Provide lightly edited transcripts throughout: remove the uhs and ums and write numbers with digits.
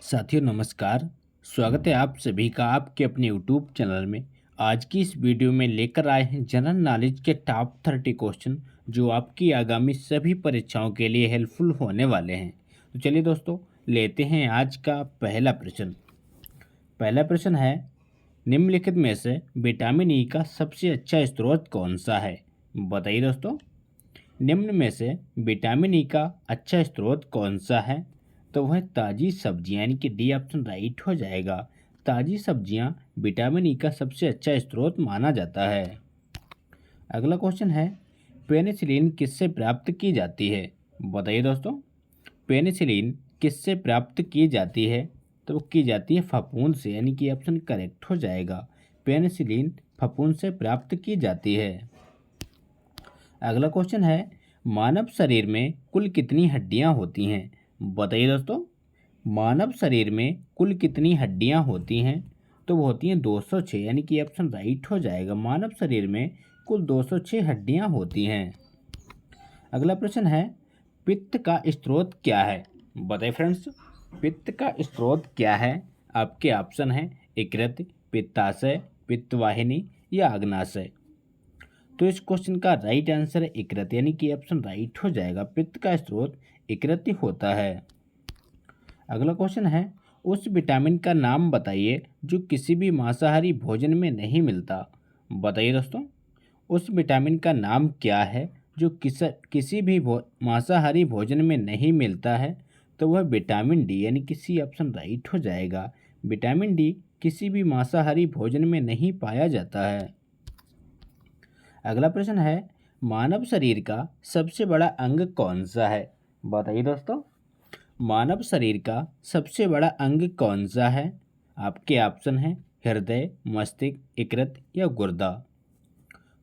साथियों नमस्कार। स्वागत है आप सभी का आपके अपने यूट्यूब चैनल में। आज की इस वीडियो में लेकर आए हैं जनरल नॉलेज के टॉप 30 क्वेश्चन जो आपकी आगामी सभी परीक्षाओं के लिए हेल्पफुल होने वाले हैं। तो चलिए दोस्तों, लेते हैं आज का पहला प्रश्न। पहला प्रश्न है, निम्नलिखित में से विटामिन ई का सबसे अच्छा स्रोत कौन सा है? बताइए दोस्तों, निम्न में से विटामिन ई का अच्छा स्रोत कौन सा है? तो वह ताज़ी सब्जियां, यानी कि डी ऑप्शन राइट हो जाएगा। ताज़ी सब्जियां विटामिन ई का सबसे अच्छा स्रोत माना जाता है। अगला क्वेश्चन है, पेनिसिलिन किससे प्राप्त की जाती है? बताइए दोस्तों, पेनिसिलिन किससे प्राप्त की जाती है? तो वो की जाती है फफूंद से, यानी कि ऑप्शन करेक्ट हो जाएगा। पेनिसिलिन फफूंद से प्राप्त की जाती है। अगला क्वेश्चन है, मानव शरीर में कुल कितनी हड्डियां होती हैं? बताइए दोस्तों, मानव शरीर में कुल कितनी हड्डियां होती हैं? तो वो होती हैं 206, यानी कि ऑप्शन राइट हो जाएगा। मानव शरीर में कुल 206 हड्डियां होती हैं। अगला प्रश्न है, पित्त का स्रोत क्या है? बताइए फ्रेंड्स, पित्त का स्रोत क्या है? आपके ऑप्शन है यकृत, पित्ताशय, पित्तवाहिनी या अग्नाशय। तो इस क्वेश्चन का राइट आंसर है यकृत, यानी कि ऑप्शन राइट हो जाएगा। पित्त का स्रोत यकृत ही होता है। अगला क्वेश्चन है, उस विटामिन का नाम बताइए जो किसी भी मांसाहारी भोजन में नहीं मिलता। बताइए दोस्तों, उस विटामिन का नाम क्या है जो किसी भी मांसाहारी भोजन में नहीं मिलता है? तो वह विटामिन डी, यानी कि सी ऑप्शन राइट हो जाएगा। विटामिन डी किसी भी मांसाहारी भोजन में नहीं पाया जाता है। अगला प्रश्न है, मानव शरीर का सबसे बड़ा अंग कौन सा है? बताइए दोस्तों, मानव शरीर का सबसे बड़ा अंग कौन सा है? आपके ऑप्शन है हृदय, मस्तिष्क, यकृत या गुर्दा।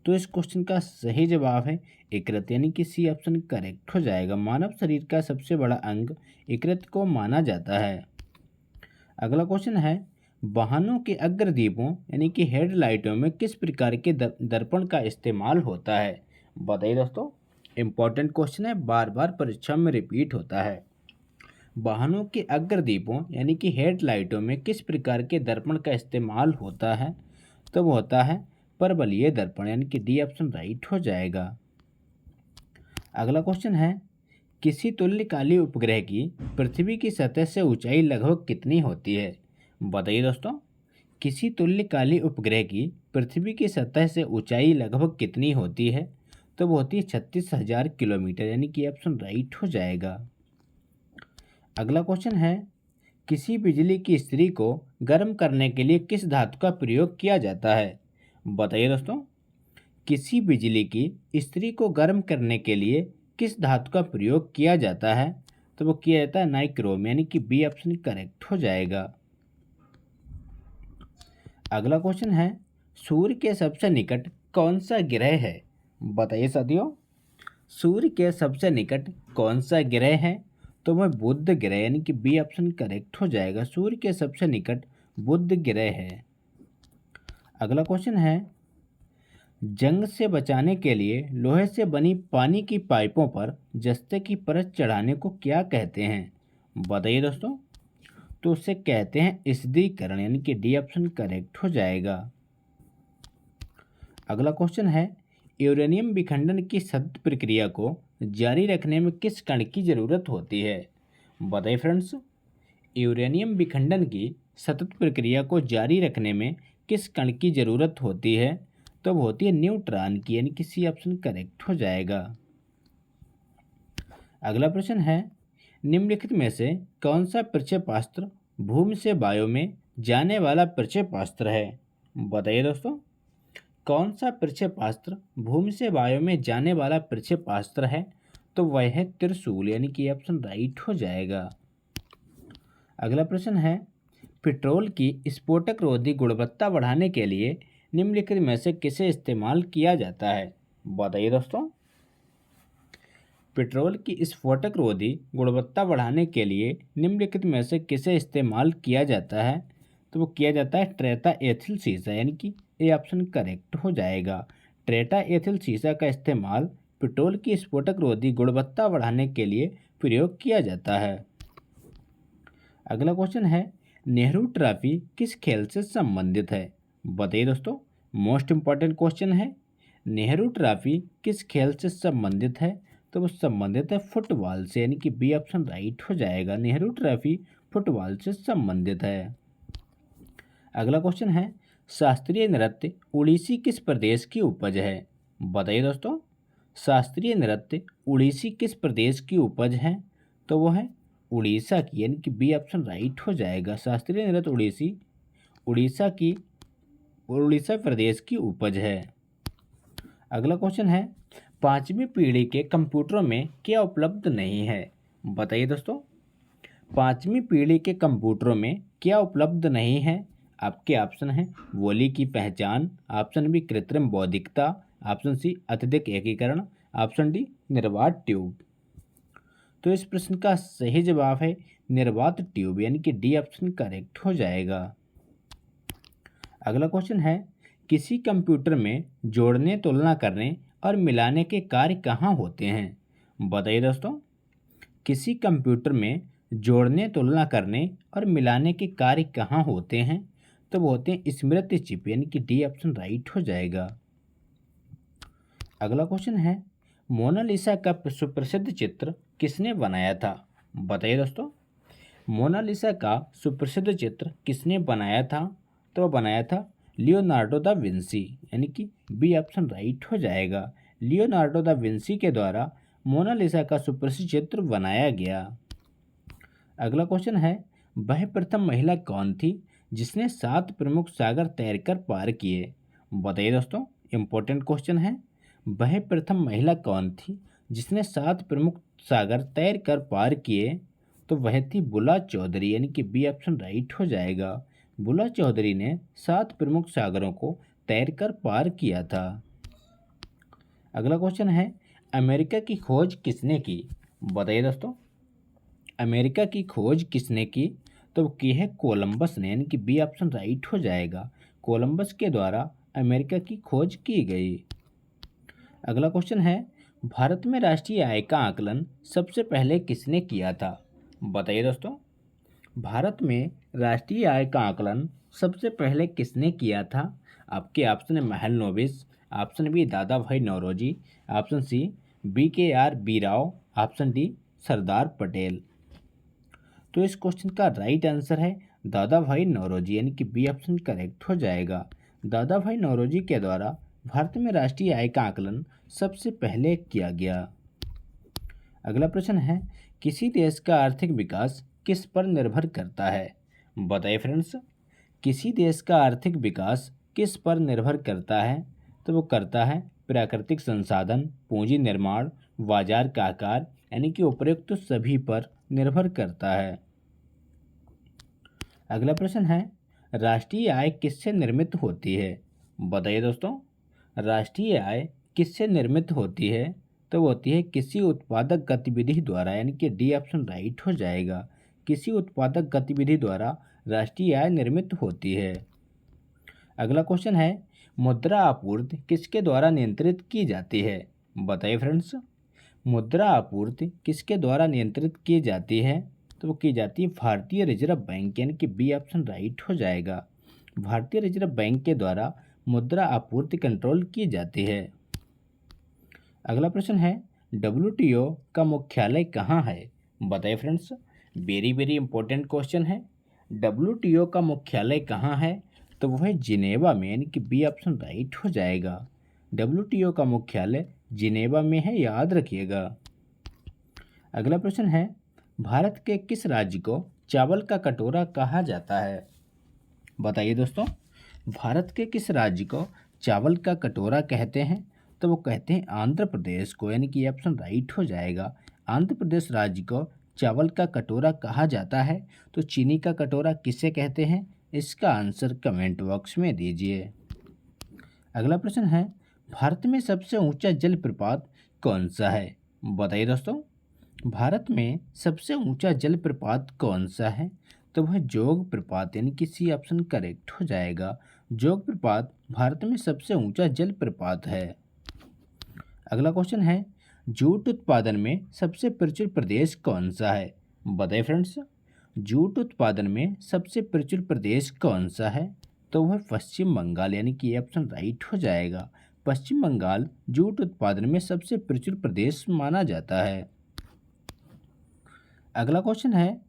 तो इस क्वेश्चन का सही जवाब है यकृत, यानी कि सी ऑप्शन करेक्ट हो जाएगा। मानव शरीर का सबसे बड़ा अंग यकृत को माना जाता है। अगला क्वेश्चन है, वाहनों के अग्रदीपों यानी कि हेडलाइटों में किस प्रकार के दर्पण का इस्तेमाल होता है? बताइए दोस्तों, इम्पोर्टेंट क्वेश्चन है, बार बार परीक्षा में रिपीट होता है। वाहनों के अग्रदीपों यानी कि हेडलाइटों में किस प्रकार के दर्पण का इस्तेमाल होता है? तो वो होता है परवलयीय दर्पण, यानी कि डी ऑप्शन राइट हो जाएगा। अगला क्वेश्चन है, किसी तुल्यकालिक उपग्रह की पृथ्वी की सतह से ऊंचाई लगभग कितनी होती है? बताइए दोस्तों, किसी तुल्यकालिक उपग्रह की पृथ्वी की सतह से ऊंचाई लगभग कितनी होती है? तो वो होती है 36,000 किलोमीटर, यानी कि ऑप्शन राइट हो जाएगा। अगला क्वेश्चन है, किसी बिजली की इस्त्री को गर्म करने के लिए किस धातु का प्रयोग किया जाता है? बताइए दोस्तों, किसी बिजली की इस्त्री को गर्म करने के लिए किस धातु का प्रयोग किया जाता है? तो वो किया जाता है नाइक्रोम, यानी कि बी ऑप्शन करेक्ट हो जाएगा। अगला क्वेश्चन है, सूर्य के सबसे निकट कौन सा ग्रह है? बताइए साथियों, सूर्य के सबसे निकट कौन सा ग्रह है? तो वह बुध ग्रह, यानी कि बी ऑप्शन करेक्ट हो जाएगा। सूर्य के सबसे निकट बुध ग्रह है। अगला क्वेश्चन है, जंग से बचाने के लिए लोहे से बनी पानी की पाइपों पर जस्ते की परत चढ़ाने को क्या कहते हैं? बताइए दोस्तों, तो उसे कहते हैं ईसदीकरण, यानी कि डी ऑप्शन करेक्ट हो जाएगा। अगला क्वेश्चन है, यूरेनियम विखंडन की सतत प्रक्रिया को जारी रखने में किस कण की जरूरत होती है? बताइए फ्रेंड्स, यूरेनियम विखंडन की सतत प्रक्रिया को जारी रखने में किस कण की जरूरत होती है? तो वो होती है न्यूट्रॉन की, यानी कि सी ऑप्शन करेक्ट हो जाएगा। अगला प्रश्न है, निम्नलिखित में से कौन सा प्रक्षेपास्त्र भूमि से वायु में जाने वाला प्रक्षेपास्त्र है? बताइए दोस्तों, कौन सा प्रक्षेपास्त्र भूमि से वायु में जाने वाला प्रक्षेपास्त्र है? तो वह है त्रिशूल, यानी कि ऑप्शन राइट हो जाएगा। अगला प्रश्न है, पेट्रोल की स्फोटक रोधी गुणवत्ता बढ़ाने के लिए निम्नलिखित में से किसे इस्तेमाल किया जाता है? बताइए दोस्तों, पेट्रोल की स्फोटक रोधी गुणवत्ता बढ़ाने के लिए निम्नलिखित में से किसे इस्तेमाल किया जाता है? तो वो किया जाता है ट्रेटा एथिल सीसा, यानी कि ए ऑप्शन करेक्ट हो जाएगा। ट्रेटा एथिल सीसा का इस्तेमाल पेट्रोल की स्फोटक रोधी गुणवत्ता बढ़ाने के लिए प्रयोग किया जाता है। अगला क्वेश्चन है नेहरू ट्रॉफी किस खेल से संबंधित है? बताइए दोस्तों, मोस्ट इंपॉर्टेंट क्वेश्चन है। नेहरू ट्रॉफी किस खेल से संबंधित है? तो वो संबंधित है फुटबॉल से, यानी कि बी ऑप्शन राइट हो जाएगा। नेहरू ट्रॉफी फुटबॉल से संबंधित है। अगला क्वेश्चन है शास्त्रीय नृत्य उड़ीसी किस प्रदेश की उपज है? बताइए दोस्तों, शास्त्रीय नृत्य उड़ीसी किस प्रदेश की उपज है? तो वो है उड़ीसा की, यानी कि बी ऑप्शन राइट हो जाएगा। शास्त्रीय नृत्य उड़ीसी उड़ीसा प्रदेश की उपज है। अगला क्वेश्चन है पांचवी पीढ़ी के कंप्यूटरों में क्या उपलब्ध नहीं है? बताइए दोस्तों, पांचवी पीढ़ी के कंप्यूटरों में क्या उपलब्ध नहीं है? आपके ऑप्शन है बोली की पहचान, ऑप्शन बी कृत्रिम बौद्धिकता, ऑप्शन सी अत्यधिक एकीकरण, ऑप्शन डी निर्वात ट्यूब। तो इस प्रश्न का सही जवाब है निर्वात ट्यूब, यानी कि डी ऑप्शन करेक्ट हो जाएगा। अगला क्वेश्चन है किसी कंप्यूटर में जोड़ने, तुलना करने और मिलाने के कार्य कहाँ होते हैं? बताइए दोस्तों, किसी कंप्यूटर में जोड़ने, तुलना करने और मिलाने के कार्य कहाँ होते हैं? तो वो होते हैं स्मृति चिप, यानी कि डी ऑप्शन राइट हो जाएगा। अगला क्वेश्चन है मोनालिसा का सुप्रसिद्ध चित्र किसने बनाया था? बताइए दोस्तों, मोनालिसा का सुप्रसिद्ध चित्र किसने बनाया था? तो वो बनाया था लियोनार्डो दा विंसी, यानी कि बी ऑप्शन राइट हो जाएगा। लियोनार्डो दा विंसी के द्वारा मोनालिसा का सुप्रसिद्ध चित्र बनाया गया। अगला क्वेश्चन है वह प्रथम महिला कौन थी जिसने 7 प्रमुख सागर तैरकर पार किए? बताइए दोस्तों, इंपॉर्टेंट क्वेश्चन है। वह प्रथम महिला कौन थी जिसने 7 प्रमुख सागर तैरकर पार किए? तो वह थी बुला चौधरी, यानी कि बी ऑप्शन राइट हो जाएगा। बुला चौधरी ने 7 प्रमुख सागरों को तैरकर पार किया था। अगला क्वेश्चन है अमेरिका की खोज किसने की? बताइए दोस्तों, अमेरिका की खोज किसने की? तो की है कोलंबस ने, यानी कि बी ऑप्शन राइट हो जाएगा। कोलंबस के द्वारा अमेरिका की खोज की गई। अगला क्वेश्चन है भारत में राष्ट्रीय आय का आकलन सबसे पहले किसने किया था? बताइए दोस्तों, भारत में राष्ट्रीय आय का आकलन सबसे पहले किसने किया था? आपके ऑप्शन है Mahalanobis, option B Dadabhai Naoroji, option C BKR B Rao, option D Sardar Patel. तो इस क्वेश्चन का राइट आंसर है दादा भाई नौरोजी, यानी कि बी ऑप्शन करेक्ट हो जाएगा। दादा भाई नौरोजी के द्वारा भारत में राष्ट्रीय आय का आकलन सबसे पहले किया गया। अगला प्रश्न है किसी देश का आर्थिक विकास किस पर निर्भर करता है? बताइए फ्रेंड्स, किसी देश का आर्थिक विकास किस पर निर्भर करता है? तो वो करता है प्राकृतिक संसाधन, पूंजी निर्माण, बाजार का आकार, यानी कि उपरोक्त तो सभी पर निर्भर करता है। अगला प्रश्न है राष्ट्रीय आय किससे निर्मित होती है? बताइए दोस्तों, राष्ट्रीय आय किससे निर्मित होती है? तो वो होती है किसी उत्पादक गतिविधि द्वारा, यानी कि डी ऑप्शन राइट हो जाएगा। किसी उत्पादक गतिविधि द्वारा राष्ट्रीय आय निर्मित होती है। अगला क्वेश्चन है मुद्रा आपूर्ति किसके द्वारा नियंत्रित की जाती है? बताइए फ्रेंड्स, मुद्रा आपूर्ति किसके द्वारा नियंत्रित की जाती है? तो वो की जाती है भारतीय रिजर्व बैंक, यानी कि बी ऑप्शन राइट हो जाएगा। भारतीय रिजर्व बैंक के द्वारा मुद्रा आपूर्ति कंट्रोल की जाती है। अगला प्रश्न है WTO का मुख्यालय कहाँ है? बताइए friends, very very important question है। WTO का मुख्यालय कहाँ है? तो वो है जिनेवा में, यानी कि बी ऑप्शन राइट हो जाएगा। WTO का मुख्यालय जिनेवा में है, याद रखिएगा। अगला प्रश्न है भारत के किस राज्य को चावल का कटोरा कहा जाता है? बताइए दोस्तों, भारत के किस राज्य को चावल का कटोरा कहते हैं? तो वो कहते हैं आंध्र प्रदेश को, यानी कि ऑप्शन राइट हो जाएगा। आंध्र प्रदेश राज्य को चावल का कटोरा कहा जाता है। तो चीनी का कटोरा किसे कहते हैं? इसका आंसर कमेंट बॉक्स में दीजिए। अगला प्रश्न है भारत में सबसे ऊंचा जलप्रपात कौन सा है? बताइए दोस्तों, भारत में सबसे ऊंचा जलप्रपात कौन सा है? तो वह जोग प्रपात, यानी कि सी ऑप्शन करेक्ट हो जाएगा। जोग प्रपात भारत में सबसे ऊंचा जलप्रपात है। अगला क्वेश्चन है जूट उत्पादन में सबसे प्रचुर प्रदेश कौन सा है? बताइए फ्रेंड्स, जूट उत्पादन में सबसे प्रचुर प्रदेश कौन सा है? तो वह पश्चिम बंगाल, यानी कि ये ऑप्शन राइट हो जाएगा। पश्चिम बंगाल जूट उत्पादन में सबसे प्रचुर प्रदेश माना जाता है। अगला क्वेश्चन है,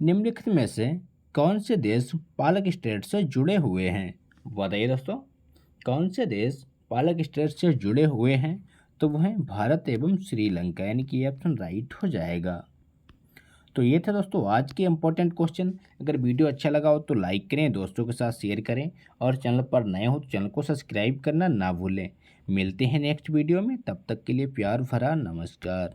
निम्नलिखित में से कौन से देश पालक स्टेट से जुड़े हुए हैं? बताइए दोस्तों, कौन से देश पालक स्टेट से जुड़े हुए हैं? तो वह हैं भारत एवं श्रीलंका, यानी कि ये ऑप्शन राइट हो जाएगा। तो ये था दोस्तों आज के इंपॉर्टेंट क्वेश्चन। अगर वीडियो अच्छा लगा हो तो लाइक करें, दोस्तों के साथ शेयर करें और चैनल पर नए हो तो चैनल को सब्सक्राइब करना ना भूलें। मिलते हैं नेक्स्ट वीडियो में, तब तक के लिए प्यार भरा नमस्कार।